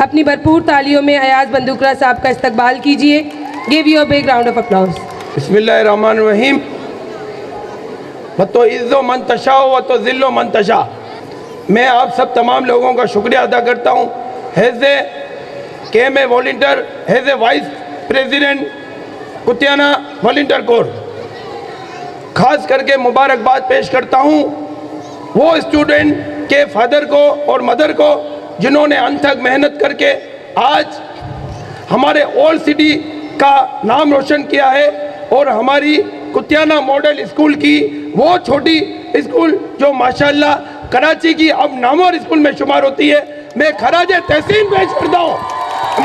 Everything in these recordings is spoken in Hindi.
अपनी भरपूर तालियों में अयाज बंदूकरा साहब का इस्तकबाल कीजिए। Give you a big round of applause. बिस्मिल्लाहिर्रहमानिर्रहीम। वतो इज़्ज़ो मन तशा वतो ज़िल्लो मन तशा। मैं आप सब तमाम लोगों का शुक्रिया अदा करता हूँ। Has a KMA volunteer, has a vice president Kutiyana volunteer core, खास करके मुबारकबाद पेश करता हूँ वो स्टूडेंट के फादर को और मदर को जिन्होंने अनथक मेहनत करके आज हमारे ओल्ड सिटी का नाम रोशन किया है और हमारी कुतियाना मॉडल स्कूल की वो छोटी स्कूल जो माशाल्लाह कराची की अब नामवर स्कूल में शुमार होती है। मैं खराजे तहसीन पेश करता हूँ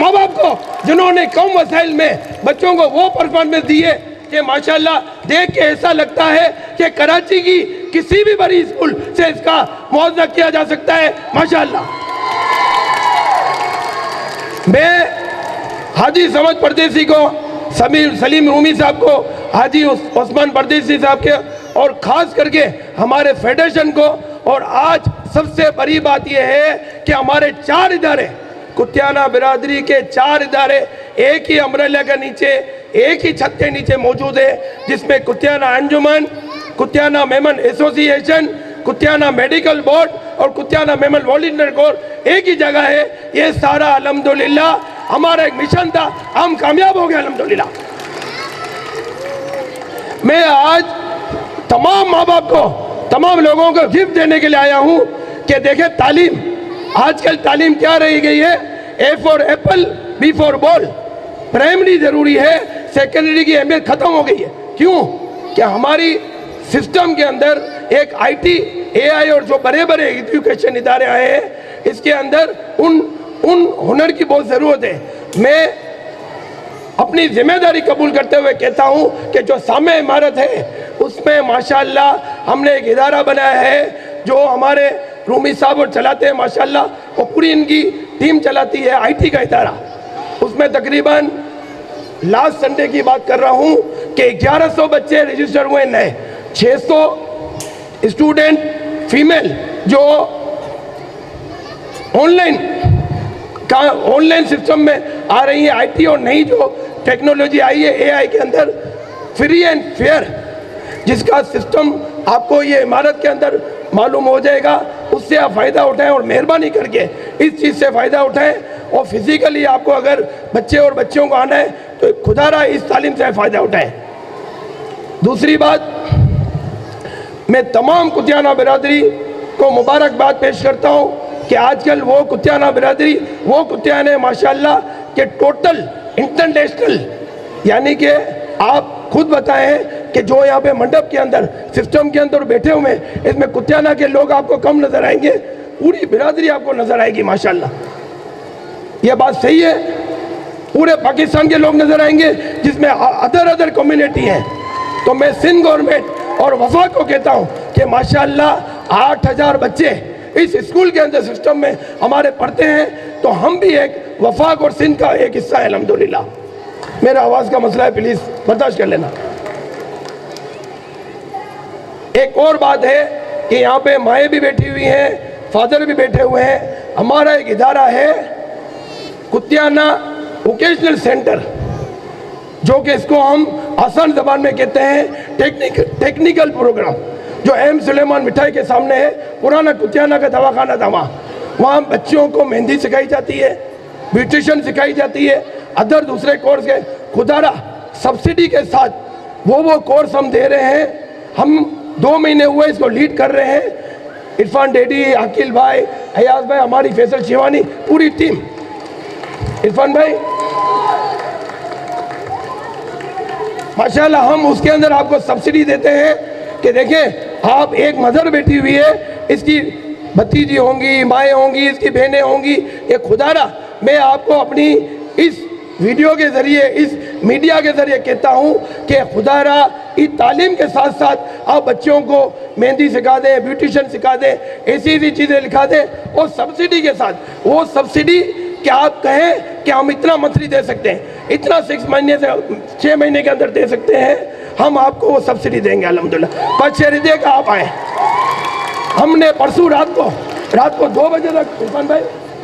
माँ बाप को जिन्होंने कम वसाइल में बच्चों को वो परफॉर्मेंस दी है कि माशाल्लाह देख के ऐसा लगता है कि कराची की किसी भी बड़ी स्कूल से इसका मुआवजा किया जा सकता है माशाल्लाह। मैं हाजी समद परदेसी को, सलीम रूमी साहब को, हाजी उस्मान परदेसी साहब के और ख़ास करके हमारे फेडरेशन को, और आज सबसे बड़ी बात यह है कि हमारे 4 इदारे, कुतियाना बिरादरी के 4 इदारे एक ही अम्ब्रेला के नीचे, एक ही छत के नीचे मौजूद है, जिसमें Kutiyana Anjuman, Kutiyana Memon association, Kutiyana medical board और कुतियाना मेमन वॉलंटियर कोर एक ही जगह है। ये सारा अल्हम्दुलिल्लाह हमारा एक मिशन था, हम कामयाब हो गए अल्हम्दुलिल्लाह। मैं आज तमाम माँ बाप को, तमाम लोगों को गिफ्ट देने के लिए आया हूँ कि देखें तालीम, आजकल तालीम क्या रही गई है, A for Apple, B for ball. Primary ज़रूरी है, सेकेंडरी की अहमियत ख़त्म हो गई है। क्यों? कि हमारी सिस्टम के अंदर एक IT, AI और जो बड़े बड़े एजुकेशन इदारे आए हैं, इसके अंदर उन हुनर की बहुत ज़रूरत है। मैं अपनी जिम्मेदारी कबूल करते हुए कहता हूँ कि जो सामने इमारत है उसमें माशाल्लाह हमने एक इदारा बनाया है जो हमारे रूमी साहब और चलाते हैं माशाल्लाह, वो पूरी इनकी टीम चलाती है, IT का इदारा। उसमें तकरीबन लास्ट संडे की बात कर रहा हूँ कि 1100 बच्चे रजिस्टर हुए नए, 600 स्टूडेंट फीमेल जो ऑनलाइन सिस्टम में आ रही है, IT और नई जो टेक्नोलॉजी आई है AI के अंदर, फ्री एंड फेयर, जिसका सिस्टम आपको ये इमारत के अंदर मालूम हो जाएगा, उससे आप फ़ायदा उठाएं और मेहरबानी करके इस चीज़ से फ़ायदा उठाएं। और फिज़िकली आपको अगर बच्चे और बच्चियों को आना है तो खुदारा इस तालीम से फ़ायदा उठाएं। दूसरी बात, मैं तमाम कुतियाना बिरादरी को मुबारकबाद पेश करता हूँ कि आजकल वो कुतियाना बिरादरी, वो कुतियाने माशाल्लाह के टोटल इंटरनेशनल, यानी कि आप खुद बताएं कि जो यहाँ पे मंडप के अंदर, सिस्टम के अंदर बैठे हुए हैं, इसमें कुतियाना के लोग आपको कम नज़र आएंगे, पूरी बिरादरी आपको नज़र आएगी माशाल्लाह। यह बात सही है, पूरे पाकिस्तान के लोग नज़र आएंगे जिसमें अदर कम्युनिटी हैं। तो मैं सिंध गवर्नमेंट और वफा को कहता हूँ कि माशाल्लाह 8000 बच्चे इस स्कूल के अंदर सिस्टम में हमारे पढ़ते हैं, तो हम भी एक वफाक और सिंध का एक हिस्सा है अल्हम्दुलिल्लाह। मेरा आवाज़ का मसला है, प्लीज़ बर्दाश्त कर लेना। एक और बात है कि यहाँ पे माएँ भी बैठी हुई हैं, फादर भी बैठे हुए हैं। हमारा एक इदारा है कुतियाना वोकेशनल सेंटर, जो कि इसको हम आसान ज़बान में कहते हैं टेक्निकल प्रोग्राम, जो एम सुलेमान मिठाई के सामने है, पुराना कुतियाना का दवाखाना था। वहाँ बच्चों को मेहंदी सिखाई जाती है, ब्यूटिशियन सिखाई जाती है, अदर दूसरे कोर्स के खुदारा सब्सिडी के साथ वो कोर्स हम दे रहे हैं। हम 2 महीने हुए इसको लीड कर रहे हैं। इरफान डेडी, अकील भाई, अयाज भाई, हमारी फैसल शिवानी, पूरी टीम। इरफान भाई माशाल्लाह, हम उसके अंदर आपको सब्सिडी देते हैं कि देखें आप, एक मदर बैठी हुई है, इसकी भतीजी होंगी, माएँ होंगी, इसकी बहनें होंगी, ये खुदारा मैं आपको अपनी इस वीडियो के ज़रिए, इस मीडिया के ज़रिए कहता हूँ कि खुदारा इस तालीम के साथ साथ आप बच्चों को मेहंदी सिखा दें, ब्यूटिशियन सिखा दें, ऐसी चीज़ें लिखा दें, और सब्सिडी के साथ, वो सब्सिडी कि आप कहें कि हम इतना मंथली दे सकते हैं, इतना 6 महीने से 6 महीने के अंदर दे सकते हैं, हम आपको वो सब्सिडी देंगे अल्हम्दुलिल्लाह। पर शरीदे का आप आए। हमने परसों रात को 2 बजे तक, इरफान भाई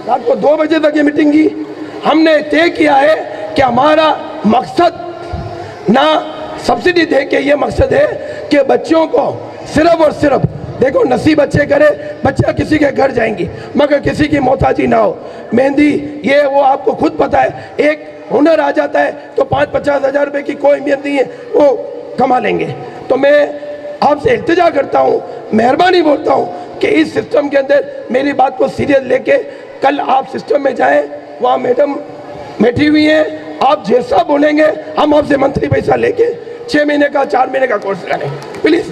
रात को 2 बजे तक ये मीटिंग की। हमने तय किया है कि हमारा मकसद ना सब्सिडी दे के, ये मकसद है कि बच्चों को सिर्फ और सिर्फ, देखो नसीब अच्छे करे बच्चा किसी के घर जाएंगी मगर किसी की मोहताजी ना हो। मेहंदी ये वो आपको खुद पता है, एक हुनर आ जाता है तो 5-50 हज़ार रुपये की कोई अहमियत नहीं है, वो कमा लेंगे। तो मैं आपसे इल्तिजा करता हूँ, मेहरबानी बोलता हूँ कि इस सिस्टम के अंदर मेरी बात को सीरियस लेके कल आप सिस्टम में जाएं, वहाँ मैडम बैठी हुई हैं, आप जैसा बोलेंगे हम आपसे मंथली पैसा लेके 6 महीने का 4 महीने का कोर्स करें प्लीज़।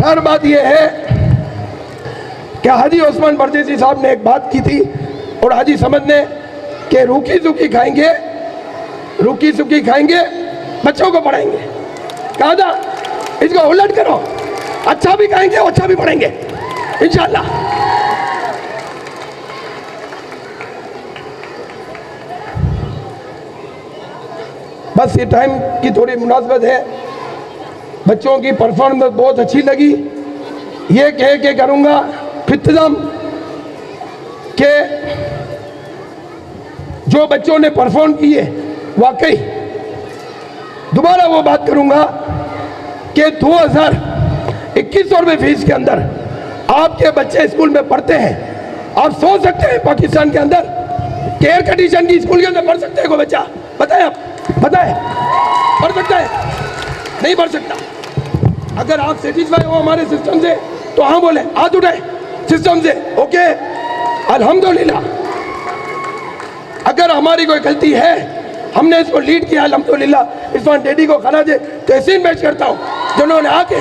हर बात यह है कि हाजी ओस्मान परदेसी साहब ने एक बात की थी और हाजी समझ ने कि रूखी सूखी खाएंगे बच्चों को पढ़ाएंगे। कहा था इसको उलट करो, अच्छा भी खाएंगे और अच्छा भी पढ़ेंगे इंशाल्लाह। बस ये टाइम की थोड़ी मुनासबत है, बच्चों की परफॉर्मेंस बहुत अच्छी लगी। ये कह के करूँगा फितज़म के जो बच्चों ने परफॉर्म किए, वाकई दोबारा वो बात करूँगा कि 2021 रुपये फीस के अंदर आपके बच्चे स्कूल में पढ़ते हैं। आप सोच सकते हैं पाकिस्तान के अंदर कि एयर कंडीशन की स्कूल के अंदर पढ़ सकते हैं कोई बच्चा? बताएं आप, बताएं पढ़ सकता है? नहीं पढ़ सकता। अगर आप सेटिस्फाई हो हमारे सिस्टम से तो हाँ बोले, हाथ उठाए सिस्टम से, ओके अल्हम्दुलिल्लाह। अगर हमारी कोई गलती है, हमने इसको लीड किया अल्हम्दुलिल्लाह, इरफान डैडी को खराज तहसीन पेश करता हूँ जिन्होंने आके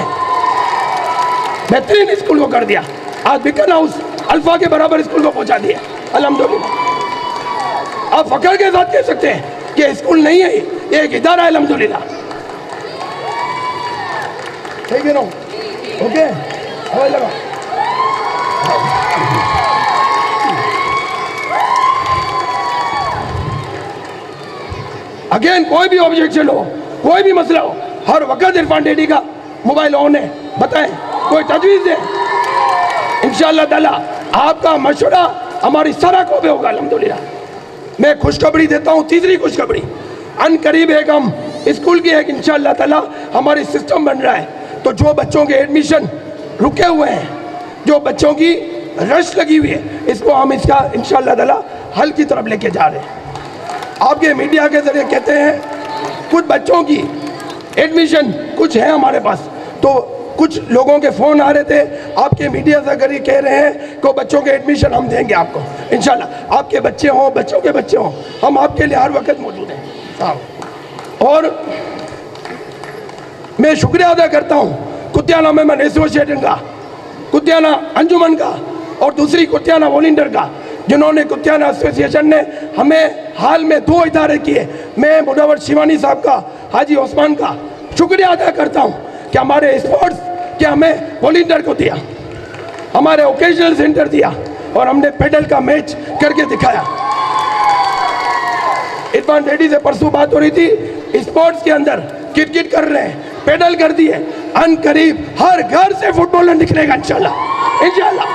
बेहतरीन स्कूल को कर दिया। आज बिकन हाउस अल्फा के बराबर स्कूल को पहुँचा दिया अल्हम्दुलिल्लाह। आप फख्र के साथ कह सकते हैं कि स्कूल नहीं है, ये एक इदारा है अल्हम्दुलिल्लाह। ठीक है ना? ओके हवाई लगा। अगेन कोई भी ऑब्जेक्शन हो, कोई भी मसला हो, हर वक्त इरफान डैडी का मोबाइल ऑन है, बताएं कोई तजवीज़ है। इंशाअल्लाह ताला आपका मशवरा हमारी सारा को भी होगा अल्हम्दुलिल्लाह। मैं खुशखबरी देता हूँ, तीसरी खुशखबरी, अन करीब एक हम स्कूल की एक इंशाअल्लाह ताला हमारी सिस्टम बन रहा है। तो जो बच्चों के एडमिशन रुके हुए हैं, जो बच्चों की रश लगी हुई है, इसको हम इसका इंशाअल्लाह ताला हल की तरफ लेके जा रहे हैं। आपके मीडिया के जरिए कहते हैं कुछ बच्चों की एडमिशन कुछ है हमारे पास, तो कुछ लोगों के फ़ोन आ रहे थे, आपके मीडिया से अगर ये कह रहे हैं कि बच्चों के एडमिशन हम देंगे आपको इंशाल्लाह। आपके बच्चे हों, बच्चों के बच्चे हों, हम आपके लिए हर वक्त मौजूद हैं साहब। और मैं शुक्रिया अदा करता हूँ कुतियाना मेमन एसोसिएशन का, कुतियाना अंजुमन का और दूसरी कुतियाना वॉलंटियर का, जिन्होंने कुतियाना एसोसिएशन ने हमें हाल में 2 इदारे किए। मैं मुनव्वर शिवानी साहब का, हाजी ओस्मान का शुक्रिया अदा करता हूँ कि हमारे स्पोर्ट्स के हमें वॉलंटियर को दिया, हमारे ओकेजनल सेंटर दिया और हमने पेडल का मैच करके दिखाया। इरफान डैडी से परसों बात हो रही थी, स्पोर्ट्स के अंदर क्रिकेट कर रहे हैं, पेडल कर दिए, अन करीब हर घर से फुटबॉलर निकलेगा इंशाल्लाह इंशाल्लाह।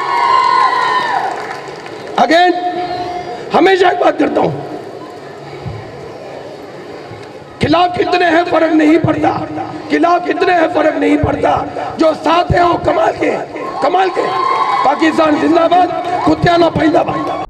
अगेन हमेशा एक बात करता हूं, खिलाफ कितने हैं फर्क नहीं पड़ता, खिलाफ कितने हैं फर्क नहीं पड़ता, जो साथ हैं वो कमाल के, कमाल के। पाकिस्तान जिंदाबाद, कुतियाना जिंदाबाद।